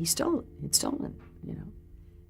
he stole it. He'd stolen it,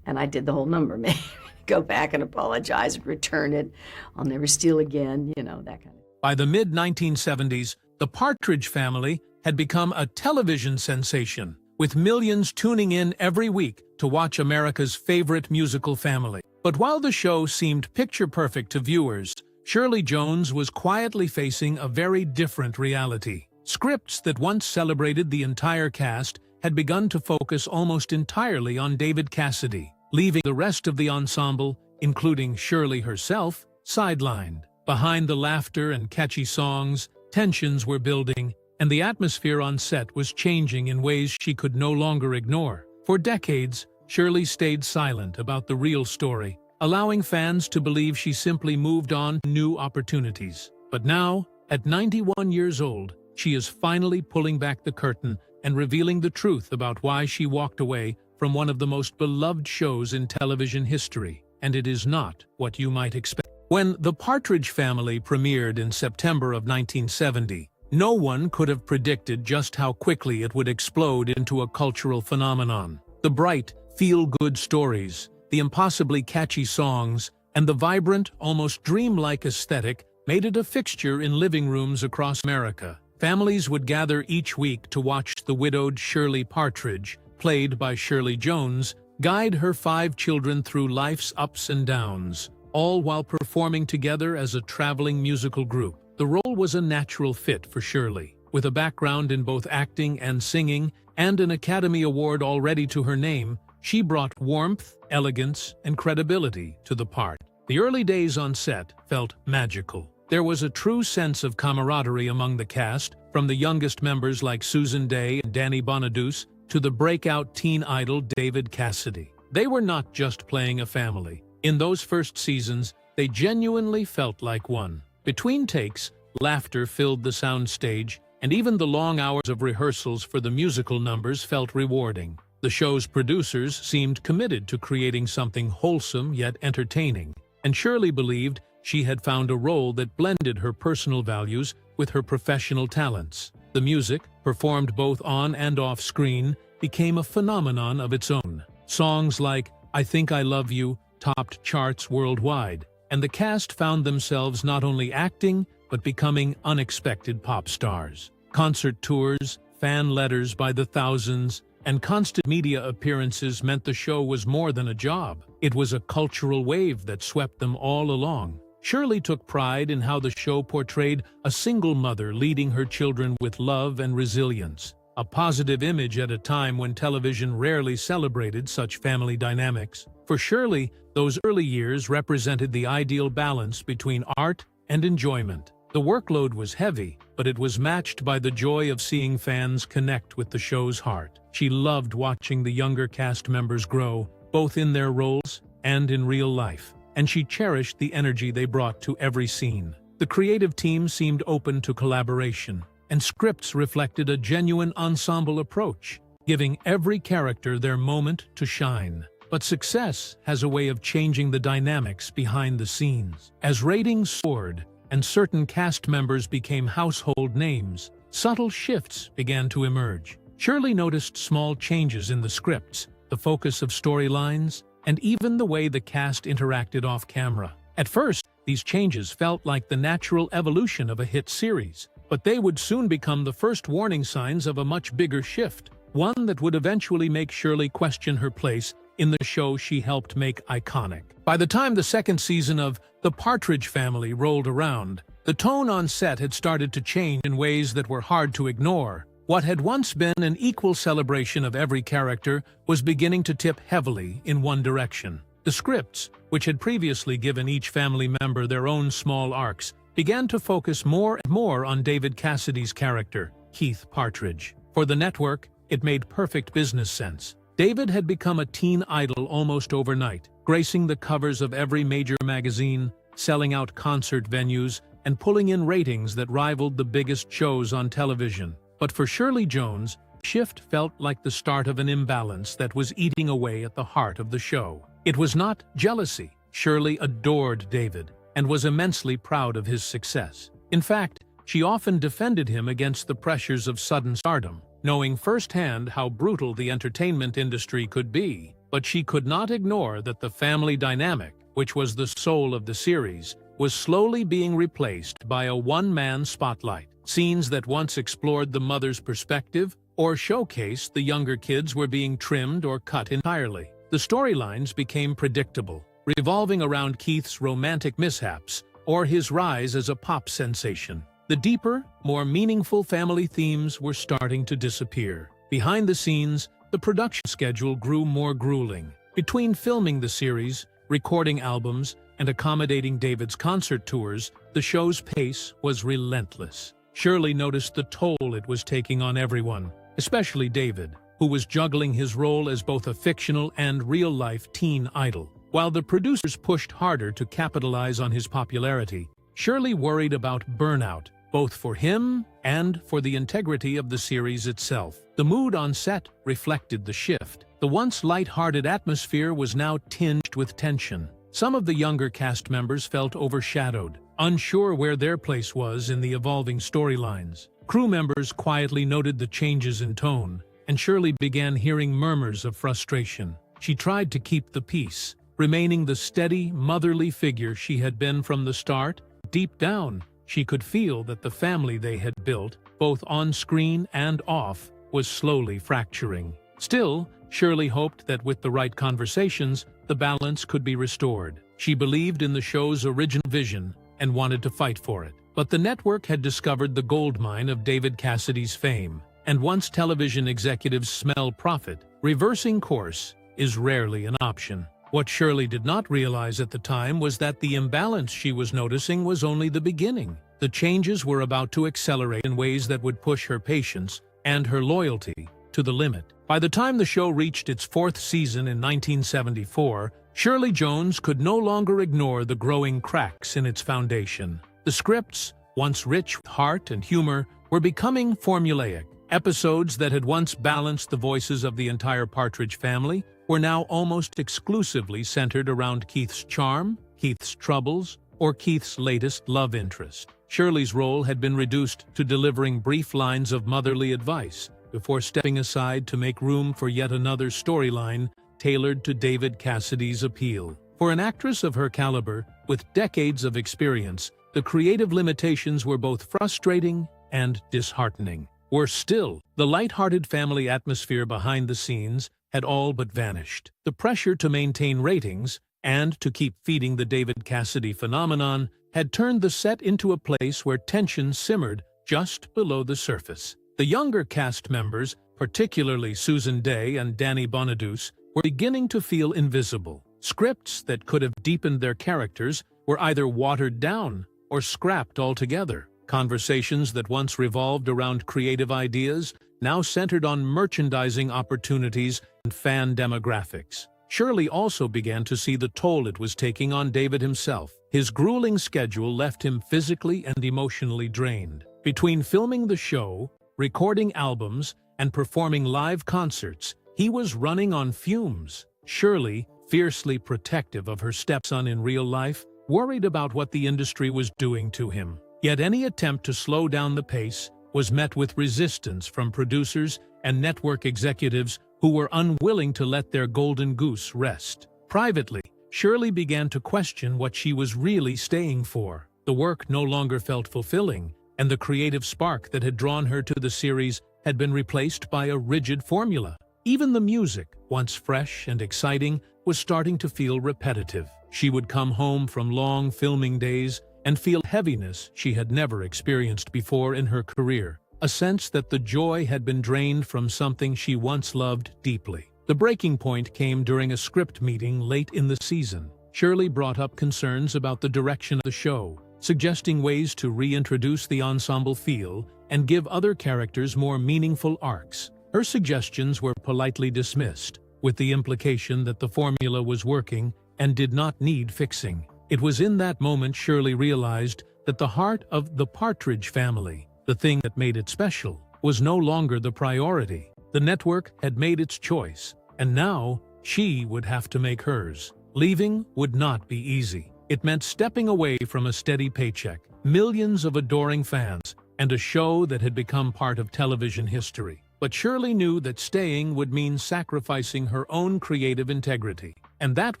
And I did the whole number, man. Go back and apologize, return it. I'll never steal again, that kind of. By the mid-1970s, the Partridge Family had become a television sensation, with millions tuning in every week to watch America's favorite musical family. But while the show seemed picture-perfect to viewers, Shirley Jones was quietly facing a very different reality. Scripts that once celebrated the entire cast had begun to focus almost entirely on David Cassidy, leaving the rest of the ensemble, including Shirley herself, sidelined. Behind the laughter and catchy songs, tensions were building, and the atmosphere on set was changing in ways she could no longer ignore. For decades, Shirley stayed silent about the real story, allowing fans to believe she simply moved on to new opportunities. But now, at 91 years old, she is finally pulling back the curtain and revealing the truth about why she walked away from one of the most beloved shows in television history. And it is not what you might expect. When The Partridge Family premiered in September of 1970, no one could have predicted just how quickly it would explode into a cultural phenomenon. The bright, feel-good stories, the impossibly catchy songs, and the vibrant, almost dreamlike aesthetic made it a fixture in living rooms across America. Families would gather each week to watch the widowed Shirley Partridge, played by Shirley Jones, guide her 5 children through life's ups and downs, all while performing together as a traveling musical group. The role was a natural fit for Shirley. With a background in both acting and singing, and an Academy Award already to her name, she brought warmth, elegance, and credibility to the part. The early days on set felt magical. There was a true sense of camaraderie among the cast, from the youngest members like Susan Day and Danny Bonaduce to the breakout teen idol David Cassidy. They were not just playing a family. In those first seasons, they genuinely felt like one. Between takes, laughter filled the soundstage, and even the long hours of rehearsals for the musical numbers felt rewarding. The show's producers seemed committed to creating something wholesome yet entertaining, and Shirley believed she had found a role that blended her personal values with her professional talents. The music, performed both on and off screen, became a phenomenon of its own. Songs like I Think I Love You topped charts worldwide, and the cast found themselves not only acting, but becoming unexpected pop stars. Concert tours, fan letters by the thousands, and constant media appearances meant the show was more than a job. It was a cultural wave that swept them all along. Shirley took pride in how the show portrayed a single mother leading her children with love and resilience, a positive image at a time when television rarely celebrated such family dynamics. For Shirley, those early years represented the ideal balance between art and enjoyment. The workload was heavy, but it was matched by the joy of seeing fans connect with the show's heart. She loved watching the younger cast members grow, both in their roles and in real life, and she cherished the energy they brought to every scene. The creative team seemed open to collaboration, and scripts reflected a genuine ensemble approach, giving every character their moment to shine. But success has a way of changing the dynamics behind the scenes. As ratings soared and certain cast members became household names, subtle shifts began to emerge. Shirley noticed small changes in the scripts, the focus of storylines, and even the way the cast interacted off-camera. At first, these changes felt like the natural evolution of a hit series, but they would soon become the first warning signs of a much bigger shift, one that would eventually make Shirley question her place in the show she helped make iconic. By the time the second season of The Partridge Family rolled around, the tone on set had started to change in ways that were hard to ignore. What had once been an equal celebration of every character was beginning to tip heavily in one direction. The scripts, which had previously given each family member their own small arcs, began to focus more and more on David Cassidy's character, Keith Partridge. For the network, it made perfect business sense. David had become a teen idol almost overnight, gracing the covers of every major magazine, selling out concert venues, and pulling in ratings that rivaled the biggest shows on television. But for Shirley Jones, the shift felt like the start of an imbalance that was eating away at the heart of the show. It was not jealousy. Shirley adored David and was immensely proud of his success. In fact, she often defended him against the pressures of sudden stardom. knowing firsthand how brutal the entertainment industry could be. But she could not ignore that the family dynamic, which was the soul of the series, was slowly being replaced by a one-man spotlight. Scenes that once explored the mother's perspective or showcased the younger kids were being trimmed or cut entirely. The storylines became predictable, revolving around Keith's romantic mishaps or his rise as a pop sensation. The deeper, more meaningful family themes were starting to disappear. Behind the scenes, the production schedule grew more grueling. Between filming the series, recording albums, and accommodating David's concert tours, the show's pace was relentless. Shirley noticed the toll it was taking on everyone, especially David, who was juggling his role as both a fictional and real-life teen idol. While the producers pushed harder to capitalize on his popularity, Shirley worried about burnout, both for him and for the integrity of the series itself. The mood on set reflected the shift. The once light-hearted atmosphere was now tinged with tension. Some of the younger cast members felt overshadowed, unsure where their place was in the evolving storylines. Crew members quietly noted the changes in tone, and Shirley began hearing murmurs of frustration. She tried to keep the peace, remaining the steady, motherly figure she had been from the start. Deep down, she could feel that the family they had built, both on screen and off, was slowly fracturing. Still, Shirley hoped that with the right conversations, the balance could be restored. She believed in the show's original vision and wanted to fight for it. But the network had discovered the goldmine of David Cassidy's fame, and once television executives smell profit, reversing course is rarely an option. What Shirley did not realize at the time was that the imbalance she was noticing was only the beginning. The changes were about to accelerate in ways that would push her patience and her loyalty to the limit. By the time the show reached its fourth season in 1974, Shirley Jones could no longer ignore the growing cracks in its foundation. The scripts, once rich with heart and humor, were becoming formulaic. Episodes that had once balanced the voices of the entire Partridge family were now almost exclusively centered around Keith's charm, Keith's troubles, or Keith's latest love interest. Shirley's role had been reduced to delivering brief lines of motherly advice before stepping aside to make room for yet another storyline tailored to David Cassidy's appeal. For an actress of her caliber, with decades of experience, the creative limitations were both frustrating and disheartening. Worse still, the light-hearted family atmosphere behind the scenes had all but vanished. The pressure to maintain ratings and to keep feeding the David Cassidy phenomenon had turned the set into a place where tension simmered just below the surface. The younger cast members, particularly Susan Dey and Danny Bonaduce, were beginning to feel invisible. Scripts that could have deepened their characters were either watered down or scrapped altogether. Conversations that once revolved around creative ideas now centered on merchandising opportunities and fan demographics. Shirley also began to see the toll it was taking on David himself. His grueling schedule left him physically and emotionally drained. Between filming the show, recording albums, and performing live concerts, he was running on fumes. Shirley, fiercely protective of her stepson in real life, worried about what the industry was doing to him. Yet any attempt to slow down the pace was met with resistance from producers and network executives who were unwilling to let their golden goose rest. Privately, Shirley began to question what she was really staying for. The work no longer felt fulfilling, and the creative spark that had drawn her to the series had been replaced by a rigid formula. Even the music, once fresh and exciting, was starting to feel repetitive. She would come home from long filming days and feel heaviness she had never experienced before in her career, a sense that the joy had been drained from something she once loved deeply. The breaking point came during a script meeting late in the season. Shirley brought up concerns about the direction of the show, suggesting ways to reintroduce the ensemble feel and give other characters more meaningful arcs. Her suggestions were politely dismissed, with the implication that the formula was working and did not need fixing. It was in that moment Shirley realized that the heart of the Partridge family, the thing that made it special, was no longer the priority. The network had made its choice, and now she would have to make hers. Leaving would not be easy. It meant stepping away from a steady paycheck, millions of adoring fans, and a show that had become part of television history. but Shirley knew that staying would mean sacrificing her own creative integrity. And that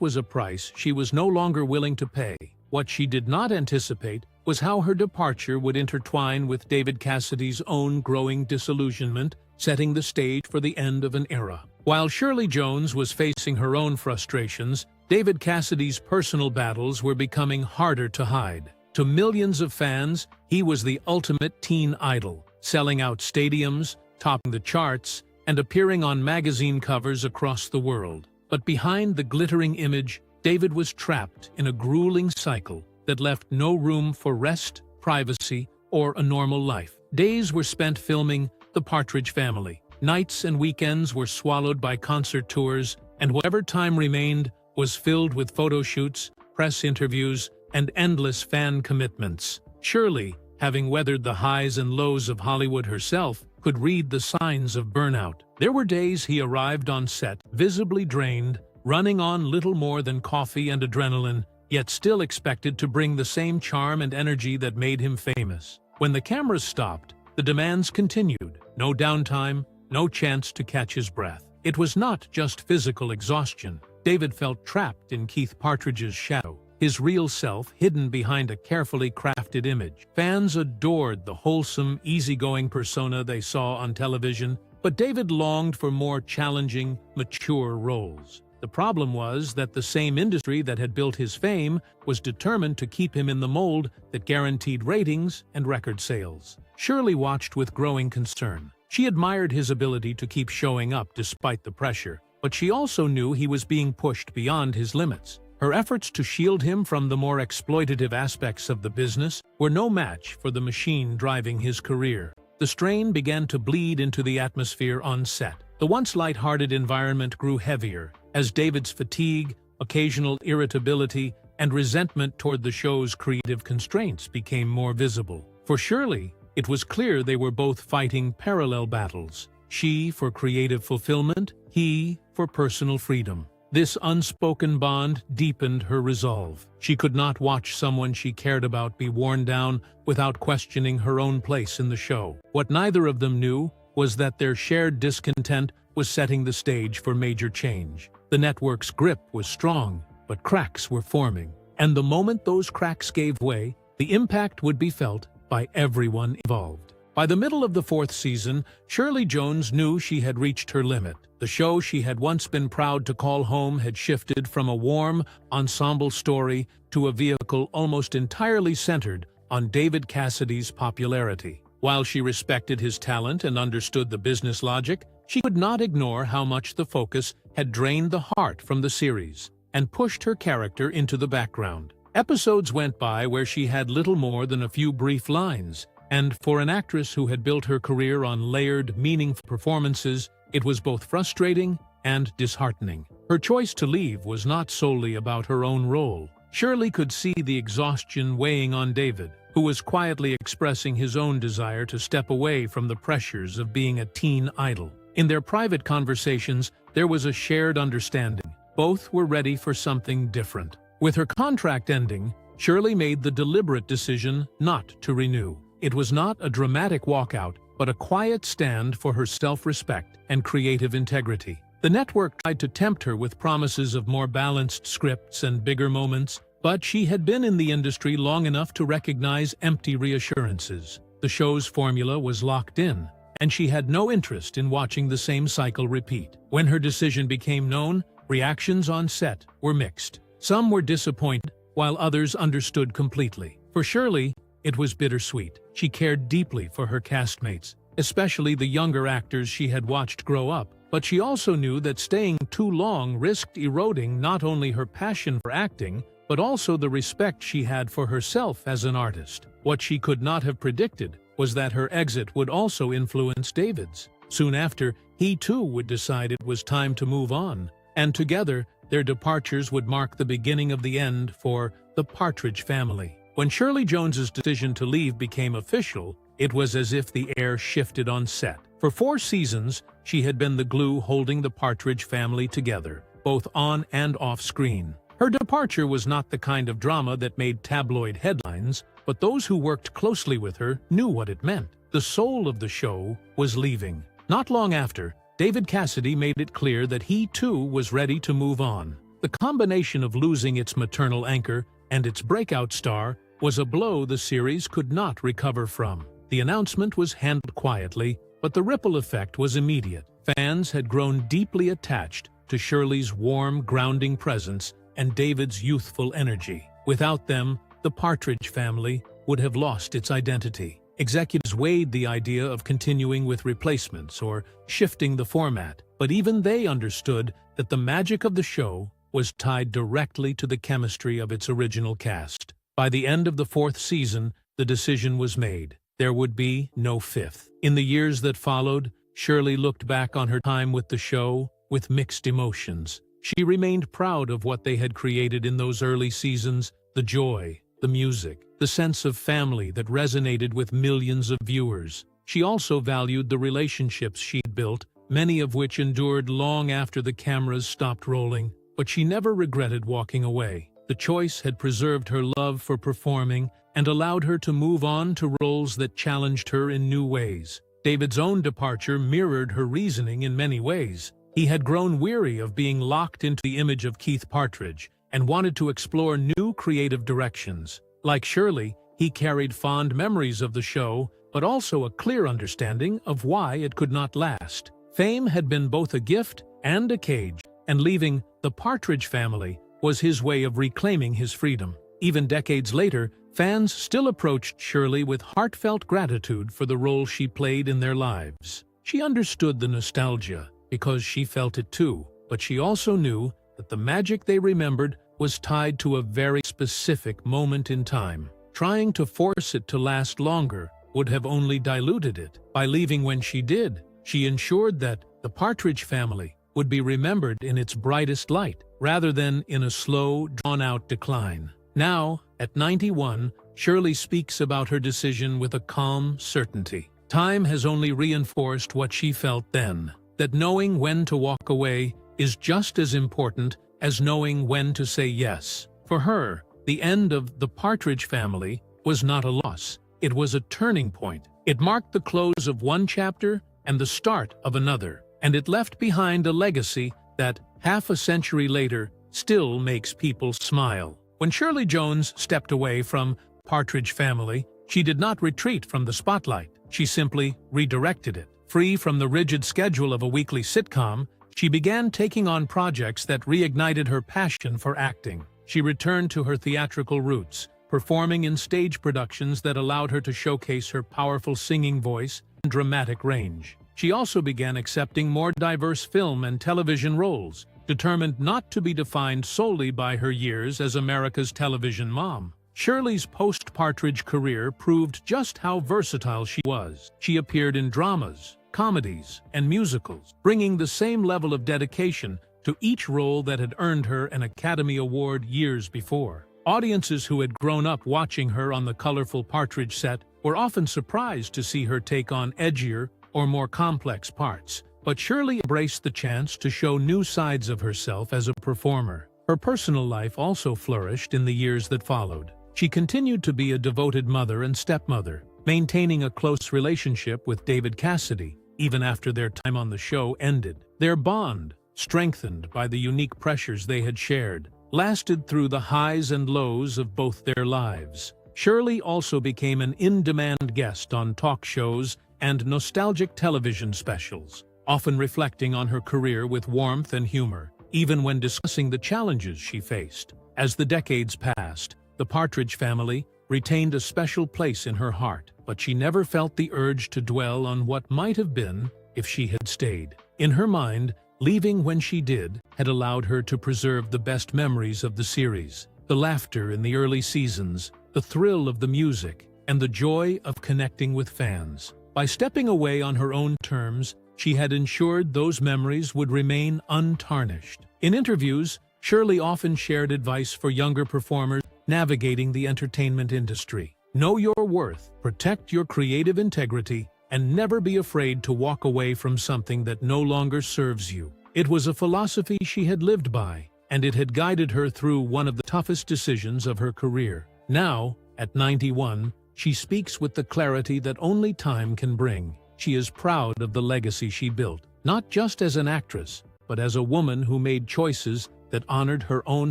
was a price she was no longer willing to pay. What she did not anticipate was how her departure would intertwine with David Cassidy's own growing disillusionment, setting the stage for the end of an era. While Shirley Jones was facing her own frustrations, David Cassidy's personal battles were becoming harder to hide. To millions of fans, he was the ultimate teen idol, selling out stadiums, topping the charts, and appearing on magazine covers across the world. But behind the glittering image, David was trapped in a grueling cycle that left no room for rest, privacy, or a normal life. Days were spent filming The Partridge Family. Nights and weekends were swallowed by concert tours, and whatever time remained was filled with photo shoots, press interviews, and endless fan commitments. Shirley, having weathered the highs and lows of Hollywood herself, could read the signs of burnout. There were days he arrived on set, visibly drained, running on little more than coffee and adrenaline, yet still expected to bring the same charm and energy that made him famous. When the cameras stopped, the demands continued. No downtime, no chance to catch his breath. It was not just physical exhaustion. David felt trapped in Keith Partridge's shadow, his real self hidden behind a carefully crafted image. Fans adored the wholesome, easygoing persona they saw on television, but David longed for more challenging, mature roles. The problem was that the same industry that had built his fame was determined to keep him in the mold that guaranteed ratings and record sales. Shirley watched with growing concern. She admired his ability to keep showing up despite the pressure, but she also knew he was being pushed beyond his limits. Her efforts to shield him from the more exploitative aspects of the business were no match for the machine driving his career. The strain began to bleed into the atmosphere on set. The once light-hearted environment grew heavier, as David's fatigue, occasional irritability, and resentment toward the show's creative constraints became more visible. For Shirley, it was clear they were both fighting parallel battles. She for creative fulfillment, he for personal freedom. This unspoken bond deepened her resolve. She could not watch someone she cared about be worn down without questioning her own place in the show. What neither of them knew was that their shared discontent was setting the stage for major change. The network's grip was strong, but cracks were forming. And the moment those cracks gave way, the impact would be felt by everyone involved. By the middle of the fourth season, Shirley Jones knew she had reached her limit. The show she had once been proud to call home had shifted from a warm, ensemble story to a vehicle almost entirely centered on David Cassidy's popularity. While she respected his talent and understood the business logic, she could not ignore how much the focus had drained the heart from the series and pushed her character into the background. Episodes went by where she had little more than a few brief lines, and for an actress who had built her career on layered, meaningful performances, it was both frustrating and disheartening. Her choice to leave was not solely about her own role. Shirley could see the exhaustion weighing on David, who was quietly expressing his own desire to step away from the pressures of being a teen idol. In their private conversations, there was a shared understanding. Both were ready for something different. With her contract ending, Shirley made the deliberate decision not to renew. It was not a dramatic walkout, but a quiet stand for her self-respect and creative integrity. The network tried to tempt her with promises of more balanced scripts and bigger moments, but she had been in the industry long enough to recognize empty reassurances. The show's formula was locked in, and she had no interest in watching the same cycle repeat. When her decision became known, reactions on set were mixed. Some were disappointed, while others understood completely. For Shirley, it was bittersweet. She cared deeply for her castmates, especially the younger actors she had watched grow up, but she also knew that staying too long risked eroding not only her passion for acting, but also the respect she had for herself as an artist. What she could not have predicted was that her exit would also influence David's. Soon after, he too would decide it was time to move on, and together, their departures would mark the beginning of the end for the Partridge family. When Shirley Jones's decision to leave became official, it was as if the air shifted on set. For 4 seasons, she had been the glue holding the Partridge family together, both on and off screen. Her departure was not the kind of drama that made tabloid headlines, but those who worked closely with her knew what it meant. The soul of the show was leaving, Not long after, David Cassidy made it clear that he too was ready to move on. The combination of losing its maternal anchor and its breakout star was a blow the series could not recover from. The announcement was handled quietly, but the ripple effect was immediate. Fans had grown deeply attached to Shirley's warm, grounding presence and David's youthful energy. Without them, the Partridge family would have lost its identity. Executives weighed the idea of continuing with replacements or shifting the format, but even they understood that the magic of the show was tied directly to the chemistry of its original cast. By the end of the 4th season, the decision was made. There would be no 5th. In the years that followed, Shirley looked back on her time with the show with mixed emotions. She remained proud of what they had created in those early seasons, the joy, the music, the sense of family that resonated with millions of viewers. She also valued the relationships she'd built, many of which endured long after the cameras stopped rolling, but she never regretted walking away. The choice had preserved her love for performing and allowed her to move on to roles that challenged her in new ways. David's own departure mirrored her reasoning in many ways. He had grown weary of being locked into the image of Keith Partridge and wanted to explore new creative directions. Like Shirley, he carried fond memories of the show, but also a clear understanding of why it could not last. Fame had been both a gift and a cage, and leaving the Partridge family was his way of reclaiming his freedom. Even decades later, fans still approached Shirley with heartfelt gratitude for the role she played in their lives. She understood the nostalgia, because she felt it too, but she also knew that the magic they remembered was tied to a very specific moment in time. Trying to force it to last longer would have only diluted it. By leaving when she did, she ensured that the Partridge family would be remembered in its brightest light, rather than in a slow, drawn-out decline. Now, at 91, Shirley speaks about her decision with a calm certainty. Time has only reinforced what she felt then, that knowing when to walk away is just as important as knowing when to say yes. For her, the end of the Partridge family was not a loss. It was a turning point. It marked the close of one chapter and the start of another, and it left behind a legacy that, half a century later, still makes people smile. When Shirley Jones stepped away from Partridge family, she did not retreat from the spotlight. She simply redirected it. Free from the rigid schedule of a weekly sitcom, she began taking on projects that reignited her passion for acting. She returned to her theatrical roots, performing in stage productions that allowed her to showcase her powerful singing voice and dramatic range. She also began accepting more diverse film and television roles, determined not to be defined solely by her years as America's television mom. Shirley's post-Partridge career proved just how versatile she was. She appeared in dramas, comedies, and musicals, bringing the same level of dedication to each role that had earned her an Academy Award years before. Audiences who had grown up watching her on the colorful Partridge set were often surprised to see her take on edgier or more complex parts, but Shirley embraced the chance to show new sides of herself as a performer. Her personal life also flourished in the years that followed. She continued to be a devoted mother and stepmother, maintaining a close relationship with David Cassidy, even after their time on the show ended. Their bond, strengthened by the unique pressures they had shared, lasted through the highs and lows of both their lives. Shirley also became an in-demand guest on talk shows and nostalgic television specials, often reflecting on her career with warmth and humor, even when discussing the challenges she faced. As the decades passed, the Partridge family retained a special place in her heart, but she never felt the urge to dwell on what might have been if she had stayed. In her mind, leaving when she did had allowed her to preserve the best memories of the series, the laughter in the early seasons, the thrill of the music, and the joy of connecting with fans. By stepping away on her own terms, she had ensured those memories would remain untarnished. In interviews, Shirley often shared advice for younger performers navigating the entertainment industry. Know your worth, protect your creative integrity, and never be afraid to walk away from something that no longer serves you. It was a philosophy she had lived by, and it had guided her through one of the toughest decisions of her career. Now, at 91, she speaks with the clarity that only time can bring. She is proud of the legacy she built, not just as an actress, but as a woman who made choices that honored her own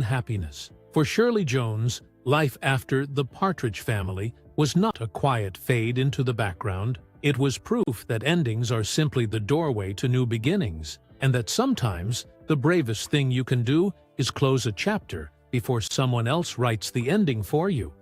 happiness. For Shirley Jones, life after the Partridge family was not a quiet fade into the background. It was proof that endings are simply the doorway to new beginnings, and that sometimes the bravest thing you can do is close a chapter before someone else writes the ending for you.